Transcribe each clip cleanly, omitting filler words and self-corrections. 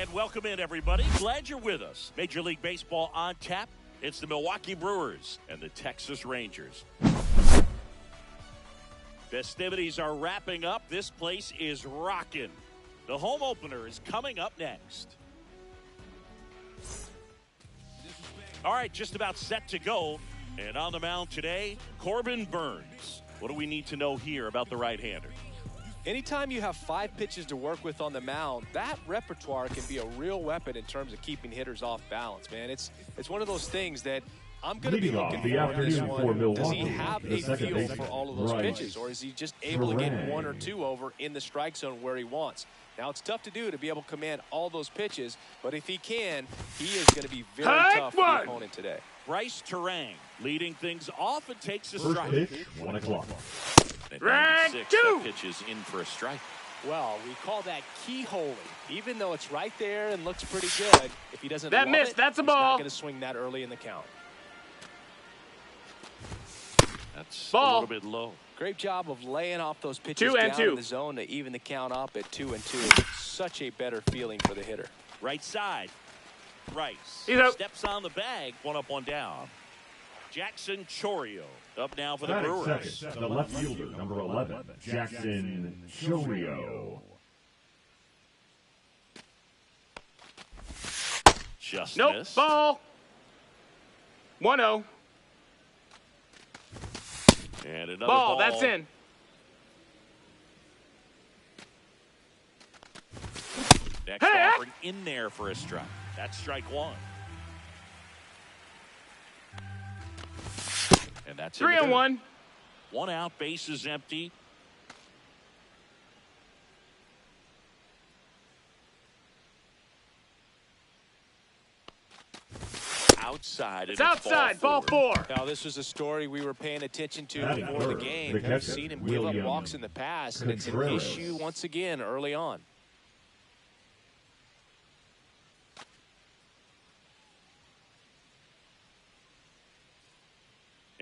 And welcome in, everybody. Glad you're with us. Major League Baseball on tap. It's the Milwaukee Brewers and the Texas Rangers. Festivities are wrapping up. This place is rocking. The home opener is coming up next. All right, just about set to go. And on the mound today, Corbin Burnes. What do we need to know here about the right-hander? Anytime you have 5 pitches to work with on the mound, that repertoire can be a real weapon in terms of keeping hitters off balance, man. It's one of those things that I'm going to be looking for in this one. Does he have a feel for all of those pitches, or is he just able to get 1 or 2 over in the strike zone where he wants? Now, it's tough to do to be able to command all those pitches, but if he can, he is going to be very tough for the opponent today. Bryce Turang leading things off and takes a strike. First pitch, 1 o'clock. Round 2 pitches in for a strike. Well, we call that keyholing. Even though it's right there and looks pretty good, if he doesn't love it, that's a he's ball. not going to swing that early in the count. That's ball. A little bit low. Great job of laying off those pitches 2 and down 2 in the zone to even the count up at 2 and 2. Such a better feeling for the hitter. Right side. Rice He's out. steps on the bag. 1 up, 1 down. Jackson Chourio up now for the Batting Brewers. second, the left fielder, number 11, Jackson Chourio. Just Nope. missed. Ball. 1-0. And another Ball. That's in. Next Hey! offering in there for a strike. That's strike 1. And that's 3-1. 1 out, bases empty. Outside. It's outside. Ball 4. Now, this was a story we were paying attention to Batting before the third, game. the We've catcher, seen him give up William walks in the past, and it's an Contreras. issue once again early on.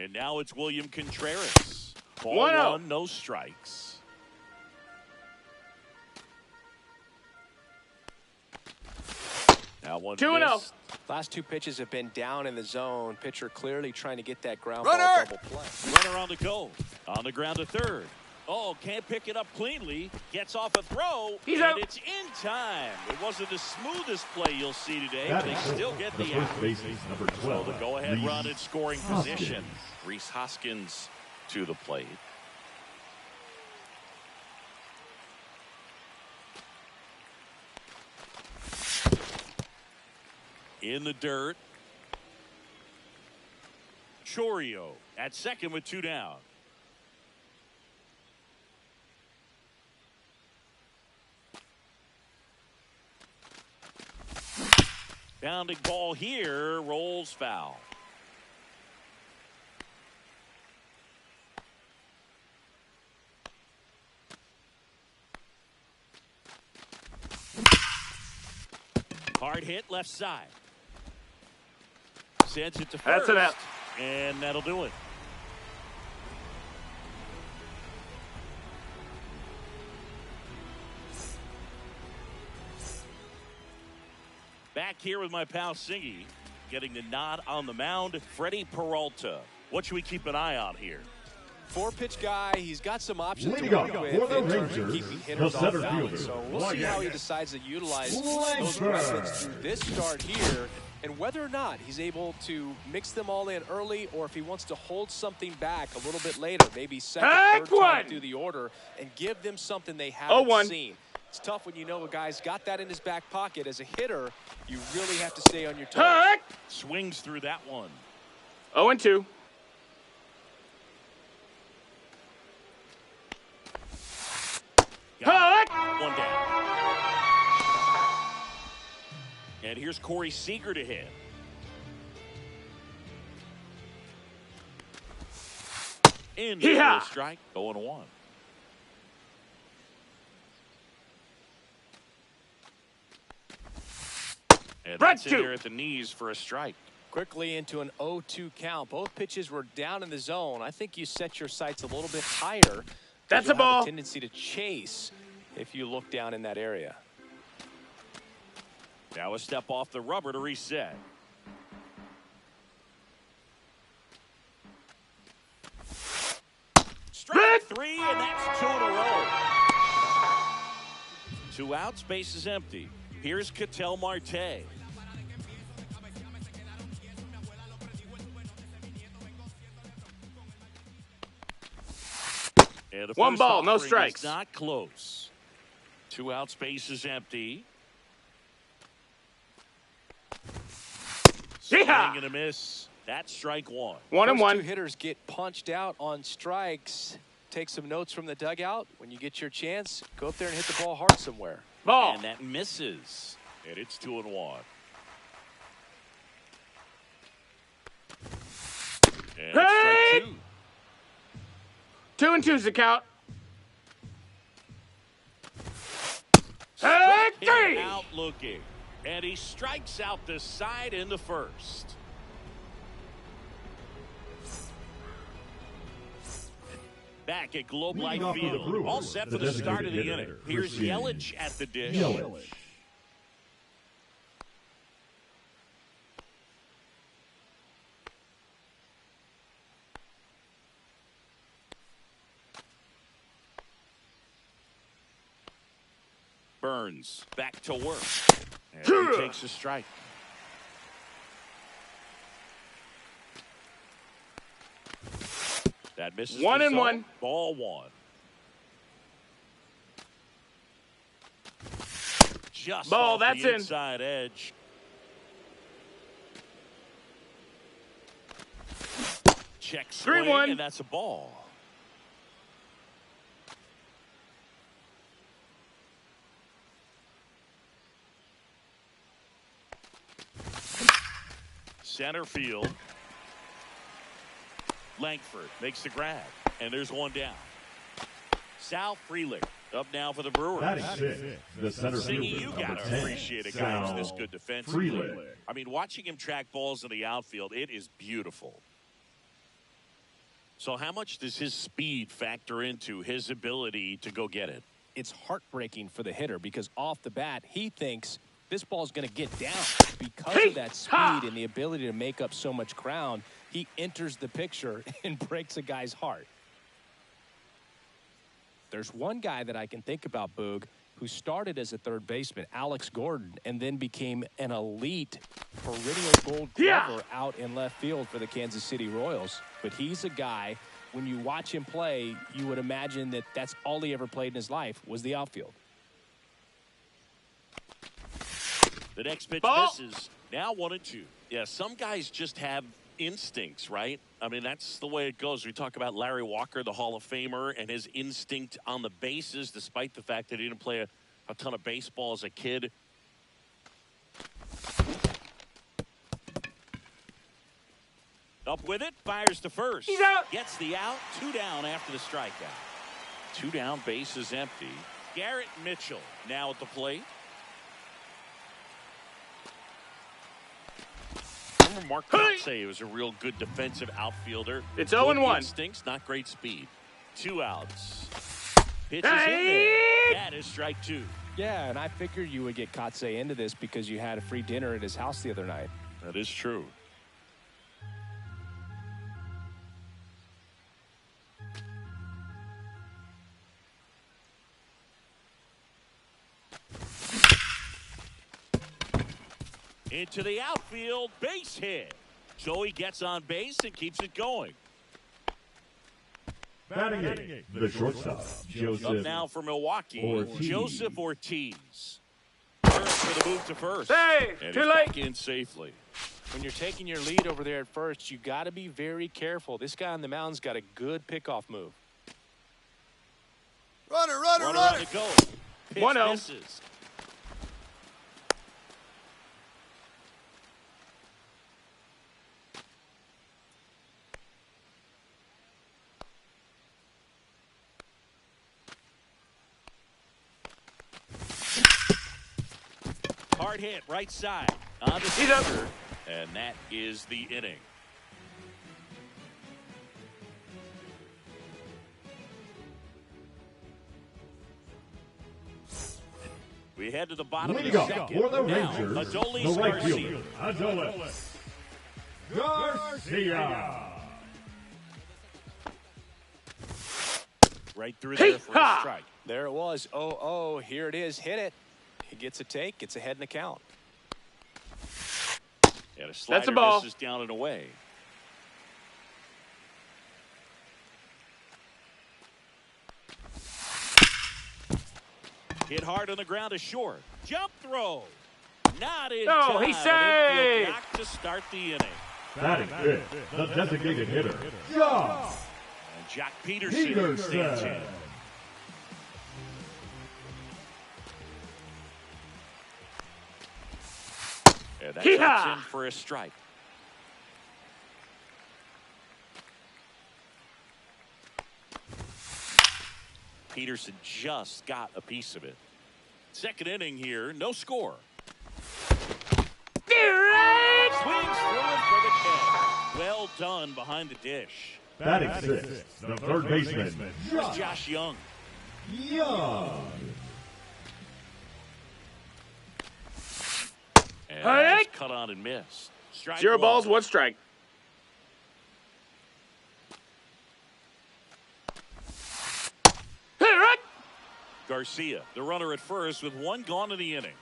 And now it's William Contreras. Ball 1, no strikes. Now 1 2-0. missed. Last 2 pitches have been down in the zone. Pitcher clearly trying to get that ground ball double play. Runner on the go. On the ground to third. Oh, can't pick it up cleanly. Gets off a throw. He's and out. It's in time. It wasn't the smoothest play you'll see today, but Batting they still get the the first out. baseman, number So 12, the go-ahead Reese run in scoring Hoskins. position. Reese Hoskins to the plate. In the dirt. Chourio at second with 2 down. Bounding ball here, rolls foul. Hard hit left side. Sends it to first. That's an out. And that'll do it. Back here with my pal Singy, getting the nod on the mound. Freddie Peralta. What should we keep an eye on here? 4-pitch guy. He's got some options Leading to off work with for the in terms of Rangers, keeping the hitters off center balance. fielder, So we'll see how he decides to utilize those Blanchard. weapons through this start here, and whether or not he's able to mix them all in early, or if he wants to hold something back a little bit later, maybe second, third time through the order, and give them something they haven't 0-1. seen. It's tough when you know a guy's got that in his back pocket. As a hitter, you really have to stay on your toes. Swings through that one. 0-2. One down. And here's Corey Seager to hit. In for a strike, 0-1. And that's in there at the knees for a strike. Quickly into an 0-2 count. Both pitches were down in the zone. I think you set your sights a little bit higher. That's You'll a ball. have a tendency to chase if you look down in that area. Now a step off the rubber to reset. Strike 3, and that's 2 in a row. 2 outs, base is empty. Here's Ketel Marte. And the 1 first ball, no offering strikes. is not close. 2 outs, base is empty. Swing and a miss. That's strike 1. 1 and First 1. 2 hitters get punched out on strikes. Take some notes from the dugout. When you get your chance, go up there and hit the ball hard somewhere. Ball. And that misses. And it's 2 and 1. And Hey! strike 2. 2 and 2's the count. Struck him 3. out looking. And he strikes out the side in the first. Back at Globe Life Field. All set for the start of the inning. Here's Yelich at the dish. Yelich. Burns back to work. And he takes a strike. That misses 1 the and zone. 1. Ball 1. Just Ball, off that's the in. inside edge. Check swing, 3-1. and that's a ball. Center field. Langford makes the grab, and there's 1 down. Sal Frelick up now for the Brewers. Batting sixth, the center Singy, fielder, you number gotta 10, appreciate a guy who's this Sal good defensively. Frelick. I mean, watching him track balls in the outfield, it is beautiful. So how much does his speed factor into his ability to go get it? It's heartbreaking for the hitter because off the bat, he thinks this ball's going to get down. Because of that speed and the ability to make up so much ground, he enters the picture and breaks a guy's heart. There's one guy that I can think about, Boog, who started as a third baseman, Alex Gordon, and then became an elite perennial gold glover out in left field for the Kansas City Royals. But he's a guy, when you watch him play, you would imagine that that's all he ever played in his life was the outfield. The next pitch Ball. misses. Now 1 and 2. Yeah, some guys just have instincts, right? I mean, that's the way it goes. We talk about Larry Walker, the Hall of Famer, and his instinct on the bases, despite the fact that he didn't play a ton of baseball as a kid. Up with it, fires to first. He's out. Gets the out, 2 down after the strikeout. 2 down, base is empty. Garrett Mitchell now at the plate. Remember Mark Kotsay was a real good defensive outfielder. It's 0 and 1. Instincts, not great speed. 2 outs. Pitch is in there. That is strike 2. Yeah, and I figured you would get Kotsay into this because you had a free dinner at his house the other night. That is true. Into the outfield, base hit. Joey gets on base and keeps it going. Batting eighth, the shortstop, Joseph. Up now for Milwaukee, Ortiz. Joseph Ortiz. Turns for the move to first. Hey, and too he's late. back in safely. When you're taking your lead over there at first, you got to be very careful. This guy on the mound's got a good pickoff move. Runner. Runner to go. Pitch 1-0. misses. Hard hit, right side. On the He's up. center, and that is the inning. We We head to the bottom of the Leading off second. for the Now, Rangers, the Adolis right Garcia. fielder, Adolis Garcia. Right through there for a Hey-ha! strike. There it was. Oh, here it is. Hit it. He gets a take. Gets ahead in the count. And a slider That's a ball. misses down and away. Hit hard on the ground to short. Jump throw. Not in No, time. he An saved. infield knock to start the inning. Batting fifth, the designated hitter, Josh And Jack Peterson stands in. And that's Hee-haw! in for a strike. Peterson just got a piece of it. Second inning here, no score. Swings through it for the catch. Well done behind the dish. batting sixth, the third baseman, Here's Josh Young. Young. And Hey! that's cut on and missed. Strike 0 one. balls, 1 strike. Hit it! Garcia, the runner at first with 1 gone in the inning.